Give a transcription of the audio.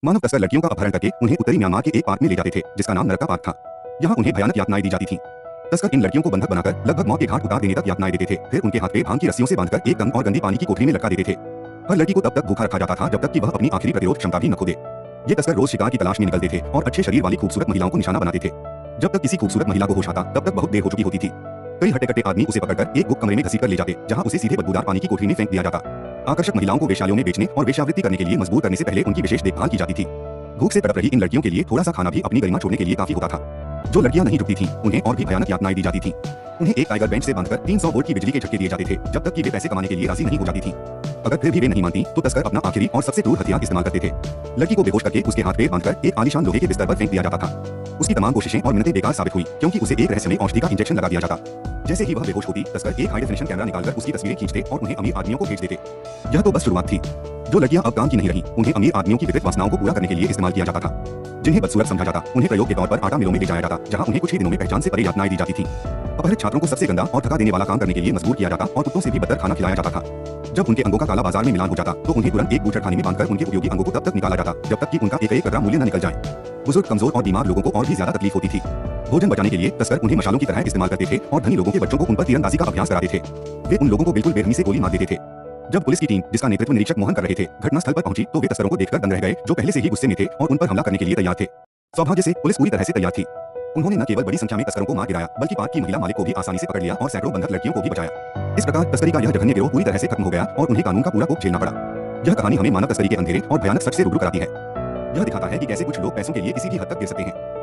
मानव तस्कर लड़कियों का अपहरण करके उन्हें उत्तरी म्यांमार के एक पार्क में ले जाते थे जिसका नाम नरक का पार्क था। यहाँ उन्हें भयानक यातनाएं दी जाती थीं। तस्कर इन लड़कियों को बंधक बनाकर लगभग मौत के घाट उतार देने तक यातनाएं देते थे। फिर उनके हाथ पे भांग की रस्सियों से बांधकर एक तंग और गंदी पानी की कोठरी में लटका देते थे। हर लड़की को तब तक भूखा रखा जाता था जब तक कि वह अपनी आखिरी प्रतिरोध क्षमता भी न खो दे। ये तस्कर रोज शिकार की तलाश में निकलते थे और अच्छे शरीर वाली खूबसूरत महिलाओं को निशाना बनाते थे। जब तक किसी खूबसूरत महिला को होश आता तब तक बहुत देर हो चुकी होती थी। कई हट्टे-कट्टे आदमी उसे पकड़कर एक गुप्त कमरे में घसीट कर ले जाते जहां उसे सीधे बदबूदार पानी की कोठरी में फेंक दिया जाता। आकर्षक महिलाओं को वेश्यालयों में बेचने और वेश्यावृत्ति करने के लिए मजबूर करने से पहले उनकी विशेष देखभाल की जाती थी। भूख से तड़प रही इन लड़कियों के लिए थोड़ा सा खाना भी अपनी गरिमा छोड़ने के लिए काफी होता था। जो लड़कियां नहीं रुकती थीं, उन्हें और भी भयानक यातनाएं दी जाती थीं। उन्हें एक टाइगर बेंच से बांधकर 300 वोल्ट की बिजली के झटके दिए जाते थे जब तक कि वे पैसे कमाने के लिए राजी नहीं हो जाती थीं। अगर फिर भी वे नहीं मानती तो तस्कर अपना आखिरी और सबसे क्रूर हथियार इस्तेमाल करते थे। लड़की को बेहोश करके उसके हाथ पे बांधकर एक आलीशान लोहे के बिस्तर पर फेंक दिया जाता था। उसकी तमाम कोशिशें और मिन्नतें बेकार साबित हुई क्योंकि उसे एक रहस्यमय औषधि का इंजेक्शन लगा दिया जाता। जैसे ही वह बेहोश होती, तस्कर एक हाई डेफिनेशन कैमरा निकालकर उसकी तस्वीरें खींचते और उन्हें अमीर आदमियों को भेज देते। यह तो बस शुरुआत थी। जो लड़कियां अब काम की नहीं रही, उन्हें अमीर आदमियों की विकृत वासनाओं को पूरा करने के लिए इस्तेमाल किया जाता था। जिन्हें बदसूरत समझा जाता, उन्हें प्रयोग के तौर पर आटा मिलों में ले जाया जाता, जहां उन्हें कुछ ही दिनों में पहचान से परे यातनाएं दी जाती थीं। अपहृत छात्रों को सबसे गंदा और थका देने वाला काम करने के लिए मजबूर किया जाता और कुत्तों से भी बदतर खाना खिलाया जाता था। जब उनके अंगों का काला बाजार में मिलान हो जाता तो उन्हें तुरंत एक बूचड़खाने में बांधकर उनके उपयोगी अंगों को तब तक निकाला जाता जब तक कि उनका एक कतरा मूल्य न निकल जाए। बुजुर्ग, कमजोर और बीमार लोगों को और भी ज्यादा तकलीफ होती थी। भोजन बचाने के लिए तस्कर उन्हें मशालों की तरह इस्तेमाल करते थे और धनी लोगों के बच्चों को उन पर तीरंदाजी का अभ्यास कराते थे। वे उन लोगों को बिल्कुल बेरहमी से गोली मार देते थे। जब पुलिस की टीम, जिसका नेतृत्व निरीक्षक मोहन कर रहे थे, घटनास्थल पर पहुंची तो वे तस्करों को देखकर दंग रह गए, जो पहले से ही गुस्से में थे और उन पर हमला करने के लिए तैयार थे। सौभाग्य से पुलिस पूरी तरह से तैयार थी। उन्होंने न केवल बड़ी संख्या में तस्करों को मार गिराया बल्कि पार्क की महिला मालिक को भी आसानी से पकड़ लिया और सैकड़ों बंधक लड़कियों को भी बचाया। इस प्रकार तस्करी का यह जघन्य गिरोह पूरी तरह से खत्म हो गया और उन्हें कानून का पूरा कोप झेलना पड़ा। यह कहानी हमें मानव तस्करी के अंधेरे और भयानक सच से रूबरू कराती है। यह दिखाता है कि कैसे कुछ लोग पैसों के लिए किसी भी हद तक गिर सकते हैं।